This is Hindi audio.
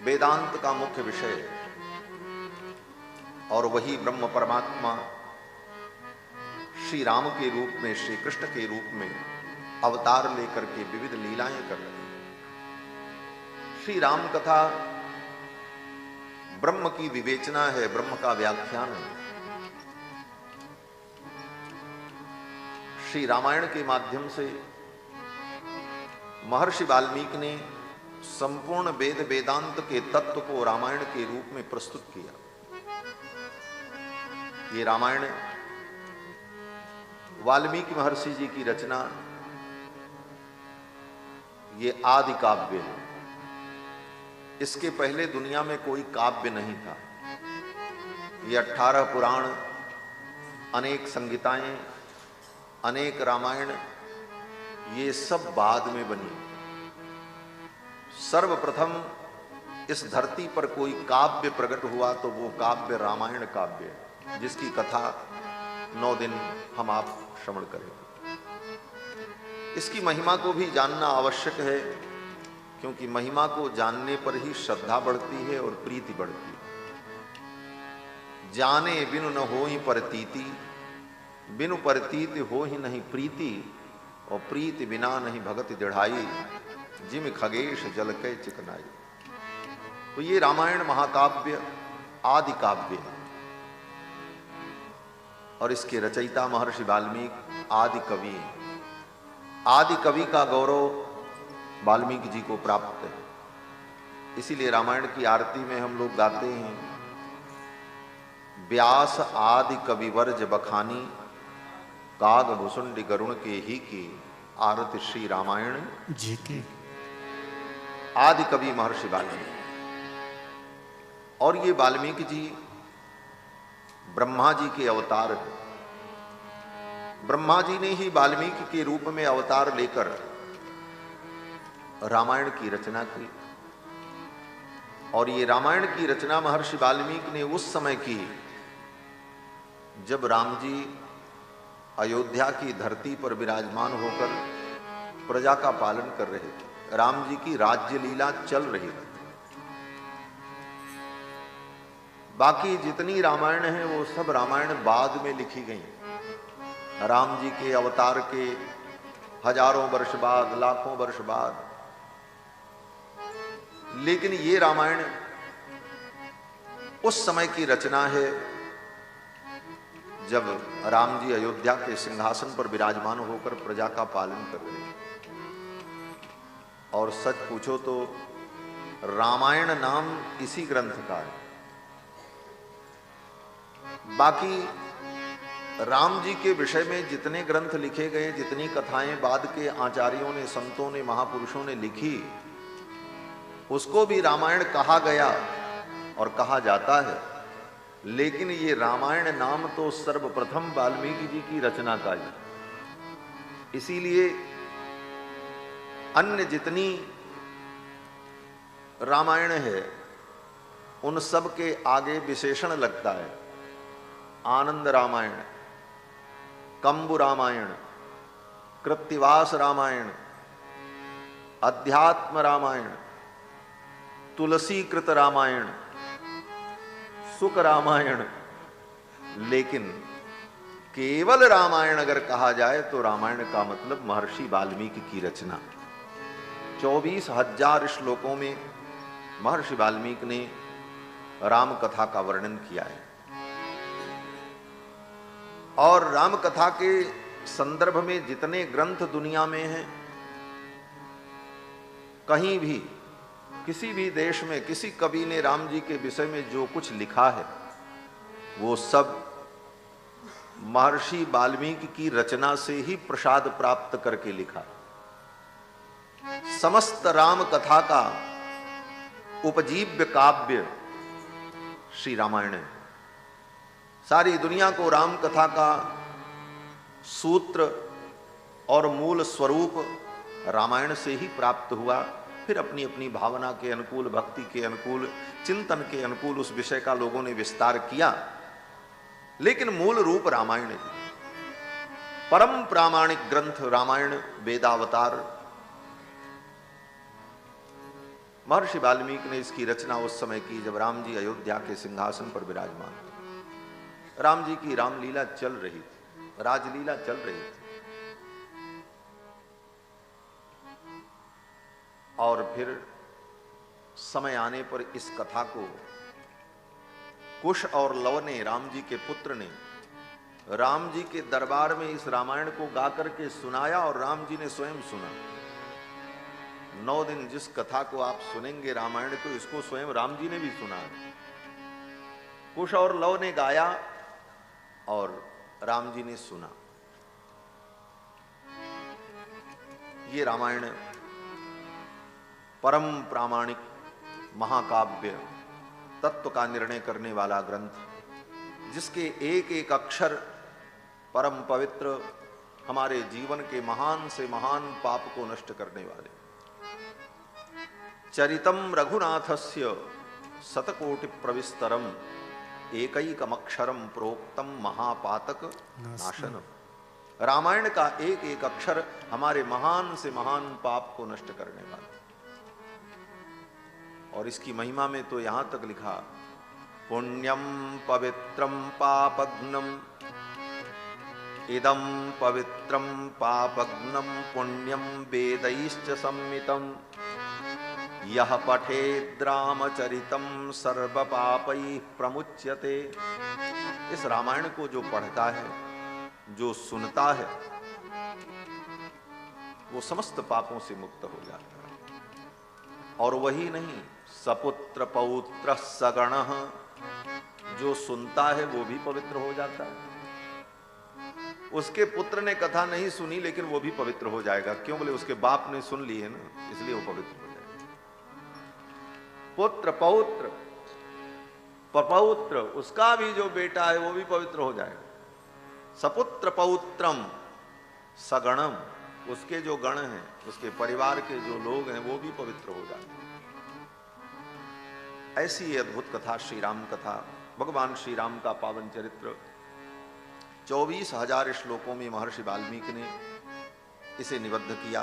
वेदांत का मुख्य विषय है और वही ब्रह्म परमात्मा श्री राम के रूप में, श्री कृष्ण के रूप में अवतार लेकर के विविध लीलाएं कर रहे हैं। श्री राम कथा ब्रह्म की विवेचना है, ब्रह्म का व्याख्यान है। श्री रामायण के माध्यम से महर्षि वाल्मीकि ने संपूर्ण वेद वेदांत के तत्व को रामायण के रूप में प्रस्तुत किया। ये रामायण वाल्मीकि महर्षि जी की रचना, ये आदि काव्य है। इसके पहले दुनिया में कोई काव्य नहीं था। ये 18 पुराण, अनेक संगीताएं, अनेक रामायण, ये सब बाद में बनी। सर्वप्रथम इस धरती पर कोई काव्य प्रकट हुआ तो वो काव्य रामायण काव्य है, जिसकी कथा 9 दिन हम आप श्रवण करेंगे। इसकी महिमा को भी जानना आवश्यक है, क्योंकि महिमा को जानने पर ही श्रद्धा बढ़ती है और प्रीति बढ़ती है। जाने बिनु न होहि परतीति, बिनु परतीति होहि नहीं प्रीति, और प्रीति बिना नहीं भगति दृढ़ाई, जिम खगेश जल के चिकनाई। तो ये रामायण महाकाव्य आदि काव्य है और इसके रचयिता महर्षि वाल्मीकि आदि कवि हैं। आदि कवि का गौरव वाल्मीकि जी को प्राप्त है। इसीलिए रामायण की आरती में हम लोग गाते हैं, व्यास आदि कवि वर्ज बखानी, काग भुसुंडी गरुण के ही की, आरती श्री रामायण जी की। आदि कवि महर्षि वाल्मीकि, और ये वाल्मीकि जी ब्रह्मा जी के अवतार हैं। ब्रह्मा जी ने ही वाल्मीकि के रूप में अवतार लेकर रामायण की रचना की। और ये रामायण की रचना महर्षि वाल्मीकि ने उस समय की जब राम जी अयोध्या की धरती पर विराजमान होकर प्रजा का पालन कर रहे थे। राम जी की राज्य लीला चल रही थी। बाकी जितनी रामायण है वो सब रामायण बाद में लिखी गई। राम जी के अवतार के हजारों वर्ष बाद, लाखों वर्ष बाद, लेकिन ये रामायण उस समय की रचना है जब राम जी अयोध्या के सिंहासन पर विराजमान होकर प्रजा का पालन कर रहे हैं। और सच पूछो तो रामायण नाम इसी ग्रंथ का है। बाकी राम जी के विषय में जितने ग्रंथ लिखे गए, जितनी कथाएं बाद के आचार्यों ने, संतों ने, महापुरुषों ने लिखी, उसको भी रामायण कहा गया और कहा जाता है। लेकिन ये रामायण नाम तो सर्वप्रथम वाल्मीकि जी की रचना का है। इसीलिए अन्य जितनी रामायण है उन सब के आगे विशेषण लगता है। आनंद रामायण, कंबु रामायण, कृत्तिवास रामायण, अध्यात्म रामायण, तुलसीकृत रामायण, सुख रामायण। लेकिन केवल रामायण अगर कहा जाए तो रामायण का मतलब महर्षि वाल्मीकि की रचना। 24,000 श्लोकों में महर्षि वाल्मीकि ने राम कथा का वर्णन किया है। और राम कथा के संदर्भ में जितने ग्रंथ दुनिया में हैं, कहीं भी किसी भी देश में किसी कवि ने राम जी के विषय में जो कुछ लिखा है वो सब महर्षि वाल्मीकि की रचना से ही प्रसाद प्राप्त करके लिखा। समस्त राम कथा का उपजीव्य काव्य श्री रामायण है। सारी दुनिया को राम कथा का सूत्र और मूल स्वरूप रामायण से ही प्राप्त हुआ। फिर अपनी अपनी भावना के अनुकूल, भक्ति के अनुकूल, चिंतन के अनुकूल उस विषय का लोगों ने विस्तार किया, लेकिन मूल रूप रामायण है। परम प्रामाणिक ग्रंथ रामायण, वेदावतार। महर्षि वाल्मीकि ने इसकी रचना उस समय की जब राम जी अयोध्या के सिंहासन पर विराजमान थे। राम जी की रामलीला चल रही थी, राजलीला चल रही थी। और फिर समय आने पर इस कथा को कुश और लव ने, राम जी के पुत्र ने, राम जी के दरबार में इस रामायण को गा करके सुनाया और राम जी ने स्वयं सुना। 9 दिन जिस कथा को आप सुनेंगे रामायण को, इसको स्वयं राम जी ने भी सुना है। कुश और लव ने गाया और राम जी ने सुना। ये रामायण परम प्रामाणिक महाकाव्य, तत्व का निर्णय करने वाला ग्रंथ, जिसके एक एक अक्षर परम पवित्र, हमारे जीवन के महान से महान पाप को नष्ट करने वाले। चरितम रघुनाथस्य शतकोटि प्रविस्तरम एकैकमक्षरम प्रोक्तम महापातक नाशनम। रामायण का एक एक अक्षर हमारे महान से महान पाप को नष्ट करने वाला। और इसकी महिमा में तो यहां तक लिखा, पुण्यम पवित्रम पापघ्नम इदम पवित्रम पापघ्नम पुण्यम वेदैश्च सम्मितम यह पठेद् रामचरितम सर्व पापैः प्रमुच्यते। इस रामायण को जो पढ़ता है, जो सुनता है, वो समस्त पापों से मुक्त हो जाता है। और वही नहीं, सपुत्र पौत्र सगणः, जो सुनता है वो भी पवित्र हो जाता है। उसके पुत्र ने कथा नहीं सुनी लेकिन वो भी पवित्र हो जाएगा। क्यों? बोले उसके बाप ने सुन ली है ना, इसलिए वो पवित्र हो जाएगा। पुत्र पौत्र पपौत्र, उसका भी जो बेटा है वो भी पवित्र हो जाएगा। सपुत्र पौत्रम सगणम, उसके जो गण हैं, उसके परिवार के जो लोग हैं, वो भी पवित्र हो जाते हैं। ऐसी अद्भुत कथा श्री राम कथा, भगवान श्री राम का पावन चरित्र 24,000 श्लोकों में महर्षि वाल्मीकि ने इसे निबद्ध किया।